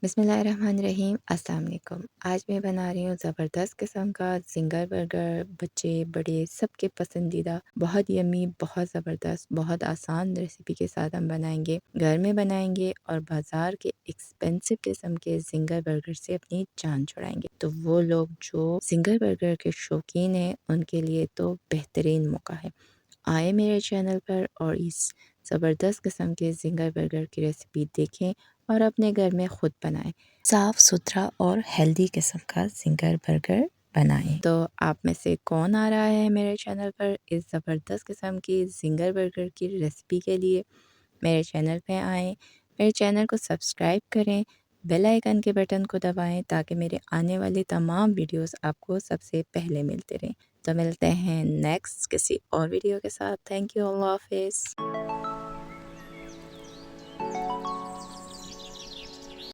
बिस्मिल्लाहिर्रहमानिर्रहीम अस्सलाम वालेकुम। आज मैं बना रही हूँ ज़बरदस्त किस्म का ज़िंगर बर्गर। बच्चे बड़े सबके पसंदीदा, बहुत यम्मी, बहुत ज़बरदस्त, बहुत आसान रेसिपी के साथ हम बनाएंगे, घर में बनाएंगे और बाज़ार के एक्सपेंसिव किस्म के ज़िंगर बर्गर से अपनी जान छुड़ाएंगे। तो वो लोग जो ज़िंगर बर्गर के शौकीन हैं उनके लिए तो बेहतरीन मौका है। आए मेरे चैनल पर और इस ज़बरदस्त किस्म के ज़िंगर बर्गर की रेसिपी देखें और अपने घर में ख़ुद बनाएं। साफ़ सुथरा और हेल्दी किस्म का ज़िंगर बर्गर बनाएं। तो आप में से कौन आ रहा है मेरे चैनल पर इस ज़बरदस्त किस्म की ज़िंगर बर्गर की रेसिपी के लिए? मेरे चैनल पे आएँ, मेरे चैनल को सब्सक्राइब करें, बेल आइकन के बटन को दबाएं ताकि मेरे आने वाली तमाम वीडियोस आपको सबसे पहले मिलते रहें। तो मिलते हैं नेक्स्ट किसी और वीडियो के साथ। थैंक यू, अल्लाह हाफ़िज़।